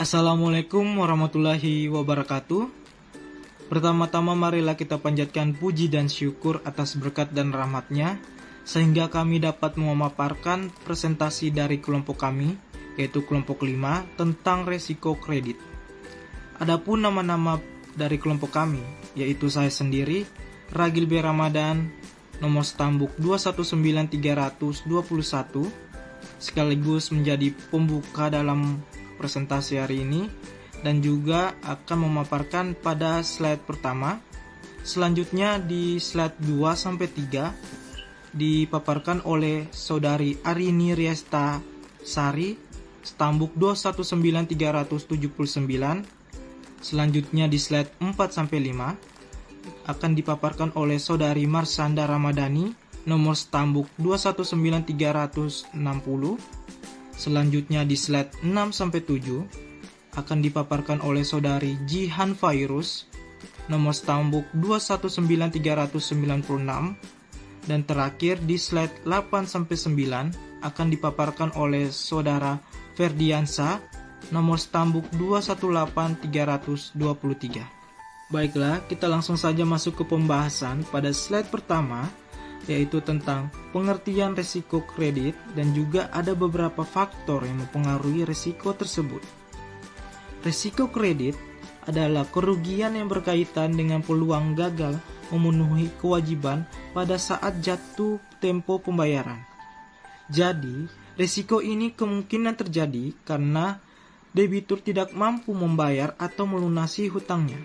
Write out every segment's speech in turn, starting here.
Assalamualaikum warahmatullahi wabarakatuh. Pertama-tama marilah kita panjatkan puji dan syukur atas berkat dan rahmat-Nya, sehingga kami dapat memaparkan presentasi dari kelompok kami, yaitu kelompok 5, tentang resiko kredit. Adapun nama-nama dari kelompok kami, yaitu saya sendiri, Ragil B. Ramadan, nomor stambuk 219321, sekaligus menjadi pembuka dalam presentasi hari ini, dan juga akan memaparkan pada slide pertama. Selanjutnya di slide 2-3 dipaparkan oleh saudari Arini Riesta Sari, stambuk 219379. Selanjutnya di slide 4-5 akan dipaparkan oleh saudari Marsanda Ramadhani, nomor stambuk 219360. Selanjutnya di slide 6-7 akan dipaparkan oleh saudari Jihan Fairus, nomor stambuk 219396. Dan terakhir di slide 8-9 akan dipaparkan oleh saudara Ferdiansa, nomor stambuk 218323. Baiklah, kita langsung saja masuk ke pembahasan pada slide pertama, yaitu tentang pengertian risiko kredit, dan juga ada beberapa faktor yang mempengaruhi risiko tersebut. Risiko kredit adalah kerugian yang berkaitan dengan peluang gagal memenuhi kewajiban pada saat jatuh tempo pembayaran. Jadi, risiko ini kemungkinan terjadi karena debitur tidak mampu membayar atau melunasi hutangnya.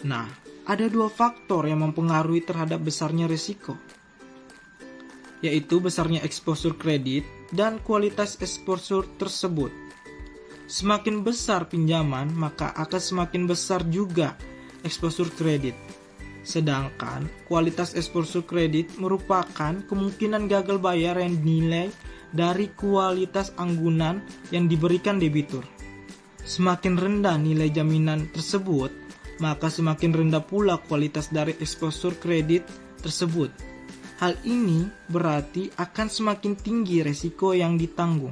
Nah, ada dua faktor yang mempengaruhi terhadap besarnya risiko, yaitu besarnya eksposur kredit dan kualitas eksposur tersebut. Semakin besar pinjaman, maka akan semakin besar juga eksposur kredit. Sedangkan kualitas eksposur kredit merupakan kemungkinan gagal bayar yang dinilai dari kualitas anggunan yang diberikan debitur. Semakin rendah nilai jaminan tersebut, maka semakin rendah pula kualitas dari eksposur kredit tersebut. Hal ini berarti akan semakin tinggi resiko yang ditanggung.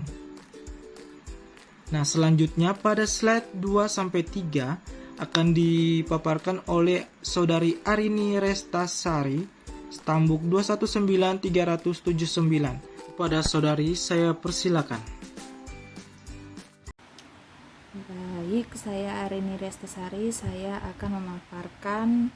Nah, selanjutnya pada slide 2-3 akan dipaparkan oleh saudari Arini Restasari, stambuk 219379. Pada saudari, saya persilakan. Baik, saya Arini Restasari. Saya akan memaparkan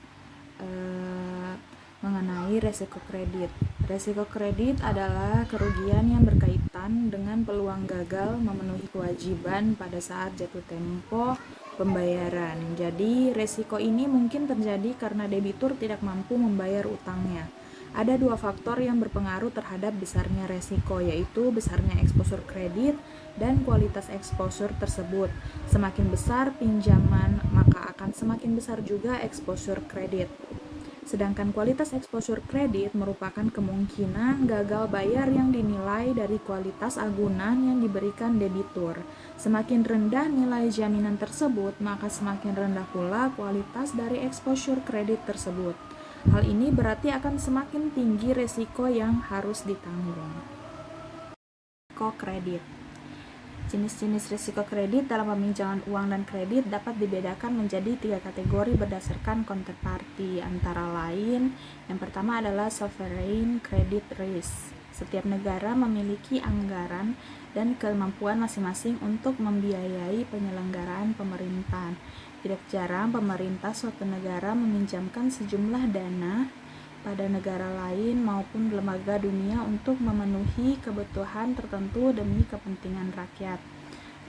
mengenai resiko kredit. Resiko kredit adalah kerugian yang berkaitan dengan peluang gagal memenuhi kewajiban pada saat jatuh tempo pembayaran. Jadi, resiko ini mungkin terjadi karena debitur tidak mampu membayar utangnya. Ada dua faktor yang berpengaruh terhadap besarnya resiko, yaitu besarnya eksposur kredit dan kualitas eksposur tersebut. Semakin besar pinjaman, maka akan semakin besar juga eksposur kredit. Sedangkan kualitas eksposur kredit merupakan kemungkinan gagal bayar yang dinilai dari kualitas agunan yang diberikan debitur. Semakin rendah nilai jaminan tersebut, maka semakin rendah pula kualitas dari eksposur kredit tersebut. Hal ini berarti akan semakin tinggi resiko yang harus ditanggung. Risiko kredit. Jenis-jenis risiko kredit dalam peminjaman uang dan kredit dapat dibedakan menjadi 3 kategori berdasarkan counterparty, antara lain yang pertama adalah sovereign credit risk. Setiap negara memiliki anggaran dan kemampuan masing-masing untuk membiayai penyelenggaraan pemerintahan. Tidak jarang pemerintah suatu negara meminjamkan sejumlah dana pada negara lain maupun lembaga dunia untuk memenuhi kebutuhan tertentu demi kepentingan rakyat.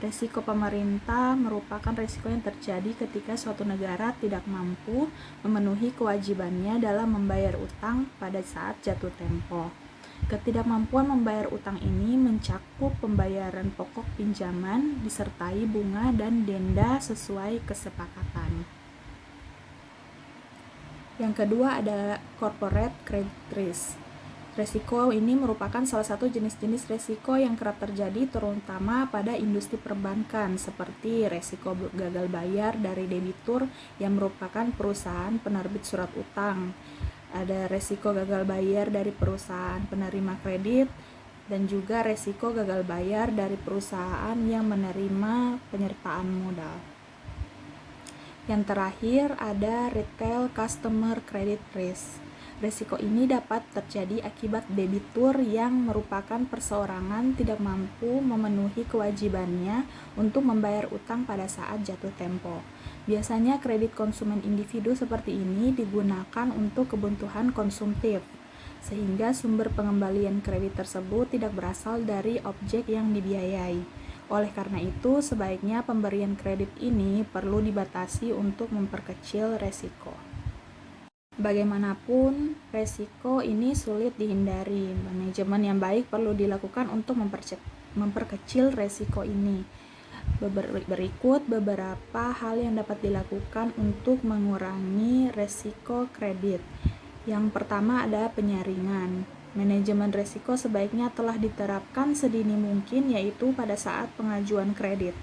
Risiko pemerintah merupakan risiko yang terjadi ketika suatu negara tidak mampu memenuhi kewajibannya dalam membayar utang pada saat jatuh tempo. Ketidakmampuan membayar utang ini mencakup pembayaran pokok pinjaman disertai bunga dan denda sesuai kesepakatan. Yang kedua ada corporate credit risk. Resiko ini merupakan salah satu jenis-jenis resiko yang kerap terjadi terutama pada industri perbankan, seperti resiko gagal bayar dari debitur yang merupakan perusahaan penerbit surat utang. Ada resiko gagal bayar dari perusahaan penerima kredit, dan juga resiko gagal bayar dari perusahaan yang menerima penyertaan modal. Yang terakhir ada retail customer credit risk. Risiko ini dapat terjadi akibat debitur yang merupakan perseorangan tidak mampu memenuhi kewajibannya untuk membayar utang pada saat jatuh tempo. Biasanya kredit konsumen individu seperti ini digunakan untuk kebutuhan konsumtif, sehingga sumber pengembalian kredit tersebut tidak berasal dari objek yang dibiayai. Oleh karena itu, sebaiknya pemberian kredit ini perlu dibatasi untuk memperkecil resiko. Bagaimanapun, resiko ini sulit dihindari. Manajemen yang baik perlu dilakukan untuk memperkecil resiko ini. Berikut beberapa hal yang dapat dilakukan untuk mengurangi resiko kredit. Yang pertama ada penyaringan. Manajemen resiko sebaiknya telah diterapkan sedini mungkin, yaitu pada saat pengajuan kredit.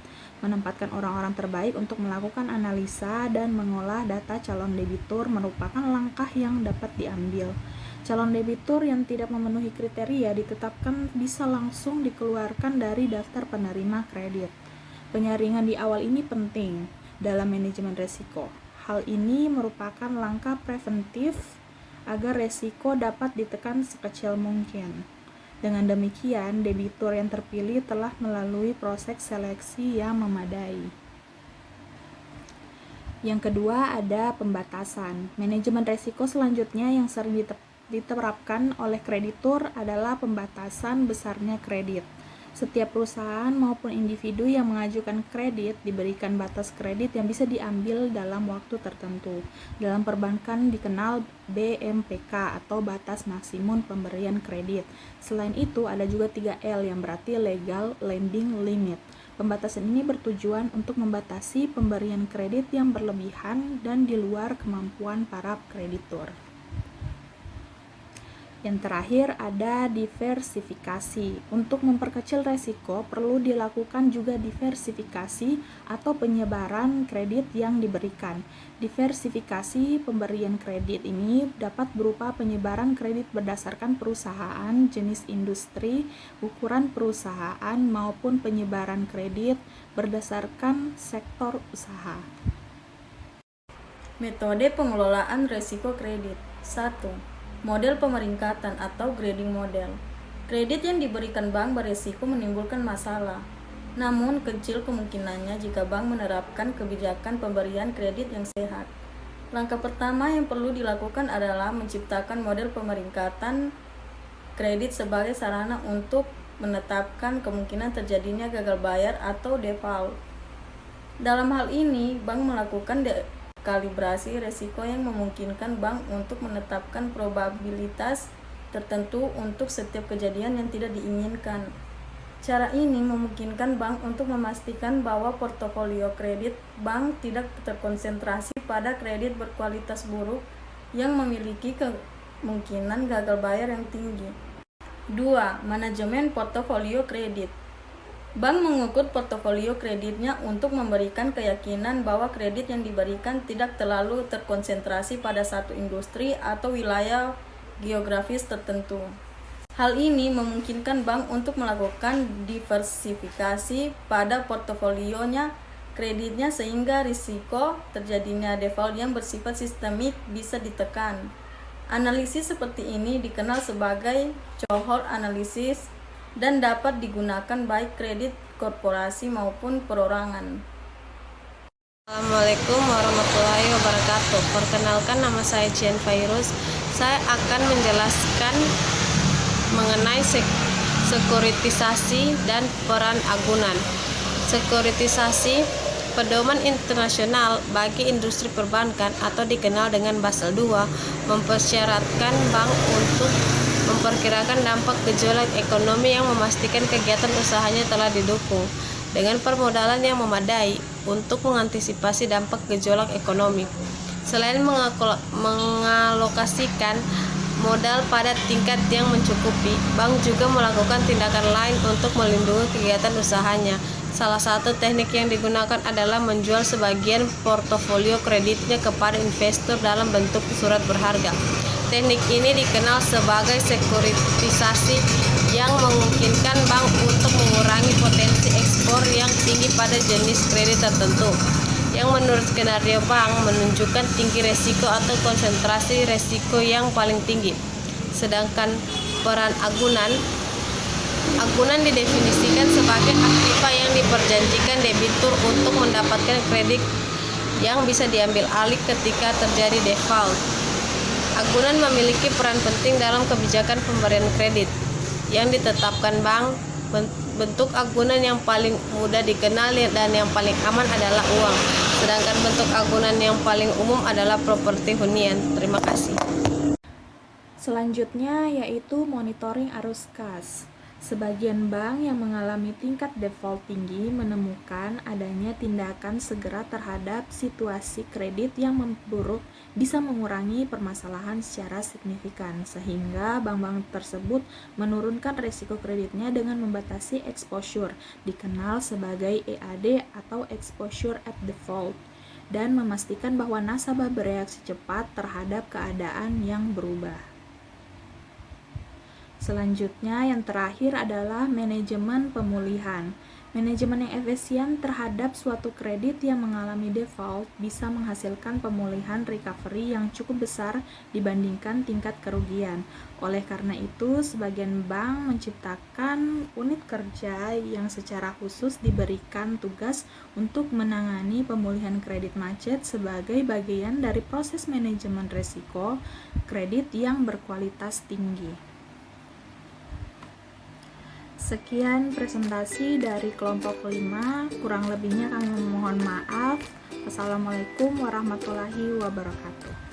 Menempatkan orang-orang terbaik untuk melakukan analisa dan mengolah data calon debitur merupakan langkah yang dapat diambil. Calon debitur yang tidak memenuhi kriteria ditetapkan bisa langsung dikeluarkan dari daftar penerima kredit. Penyaringan di awal ini penting dalam manajemen resiko. Hal ini merupakan langkah preventif agar resiko dapat ditekan sekecil mungkin. Dengan demikian, debitur yang terpilih telah melalui proses seleksi yang memadai. Yang kedua ada pembatasan. Manajemen risiko selanjutnya yang sering diterapkan oleh kreditur adalah pembatasan besarnya kredit. Setiap perusahaan maupun individu yang mengajukan kredit diberikan batas kredit yang bisa diambil dalam waktu tertentu. Dalam perbankan dikenal BMPK atau batas maksimum pemberian kredit. Selain itu ada juga 3L yang berarti legal lending limit. Pembatasan ini bertujuan untuk membatasi pemberian kredit yang berlebihan dan di luar kemampuan para kreditur. Yang terakhir ada diversifikasi. Untuk memperkecil resiko perlu dilakukan juga diversifikasi atau penyebaran kredit yang diberikan. Diversifikasi pemberian kredit ini dapat berupa penyebaran kredit berdasarkan perusahaan, jenis industri, ukuran perusahaan maupun penyebaran kredit berdasarkan sektor usaha. Metode pengelolaan risiko kredit. 1. Model pemeringkatan atau grading model. Kredit yang diberikan bank berisiko menimbulkan masalah. Namun kecil kemungkinannya jika bank menerapkan kebijakan pemberian kredit yang sehat. Langkah pertama yang perlu dilakukan adalah menciptakan model pemeringkatan kredit sebagai sarana untuk menetapkan kemungkinan terjadinya gagal bayar atau default. Dalam hal ini, bank melakukan kalibrasi risiko yang memungkinkan bank untuk menetapkan probabilitas tertentu untuk setiap kejadian yang tidak diinginkan. Cara ini memungkinkan bank untuk memastikan bahwa portofolio kredit bank tidak terkonsentrasi pada kredit berkualitas buruk yang memiliki kemungkinan gagal bayar yang tinggi. 2. Manajemen portofolio kredit. Bank mengukur portofolio kreditnya untuk memberikan keyakinan bahwa kredit yang diberikan tidak terlalu terkonsentrasi pada satu industri atau wilayah geografis tertentu. Hal ini memungkinkan bank untuk melakukan diversifikasi pada portofolionya kreditnya sehingga risiko terjadinya default yang bersifat sistemik bisa ditekan. Analisis seperti ini dikenal sebagai cohort analysis dan dapat digunakan baik kredit korporasi maupun perorangan. Assalamualaikum warahmatullahi wabarakatuh. Perkenalkan, nama saya Cian Fairuz. Saya akan menjelaskan mengenai sekuritisasi dan peran agunan. Sekuritisasi pedoman internasional bagi industri perbankan atau dikenal dengan Basel II mempersyaratkan bank untuk memperkirakan dampak gejolak ekonomi yang memastikan kegiatan usahanya telah didukung dengan permodalan yang memadai untuk mengantisipasi dampak gejolak ekonomi. Selain mengalokasikan modal pada tingkat yang mencukupi, bank juga melakukan tindakan lain untuk melindungi kegiatan usahanya. Salah satu teknik yang digunakan adalah menjual sebagian portofolio kreditnya kepada investor dalam bentuk surat berharga. Teknik ini dikenal sebagai sekuritisasi yang memungkinkan bank untuk mengurangi potensi ekspor yang tinggi pada jenis kredit tertentu yang menurut skenario bank menunjukkan tinggi resiko atau konsentrasi resiko yang paling tinggi. Sedangkan peran agunan didefinisikan sebagai aktiva yang diperjanjikan debitur untuk mendapatkan kredit yang bisa diambil alih ketika terjadi default. Agunan memiliki peran penting dalam kebijakan pemberian kredit yang ditetapkan bank. Bentuk agunan yang paling mudah dikenal dan yang paling aman adalah uang, sedangkan bentuk agunan yang paling umum adalah properti hunian. Terima kasih. Selanjutnya yaitu monitoring arus kas. Sebagian bank yang mengalami tingkat default tinggi menemukan adanya tindakan segera terhadap situasi kredit yang memburuk bisa mengurangi permasalahan secara signifikan, sehingga bank-bank tersebut menurunkan risiko kreditnya dengan membatasi exposure, dikenal sebagai EAD atau exposure at default, dan memastikan bahwa nasabah bereaksi cepat terhadap keadaan yang berubah. Selanjutnya yang terakhir adalah manajemen pemulihan. Manajemen yang efisien terhadap suatu kredit yang mengalami default bisa menghasilkan pemulihan recovery yang cukup besar dibandingkan tingkat kerugian. Oleh karena itu, sebagian bank menciptakan unit kerja yang secara khusus diberikan tugas untuk menangani pemulihan kredit macet sebagai bagian dari proses manajemen risiko kredit yang berkualitas tinggi. Sekian presentasi dari kelompok 5, kurang lebihnya kami memohon maaf. Wassalamualaikum warahmatullahi wabarakatuh.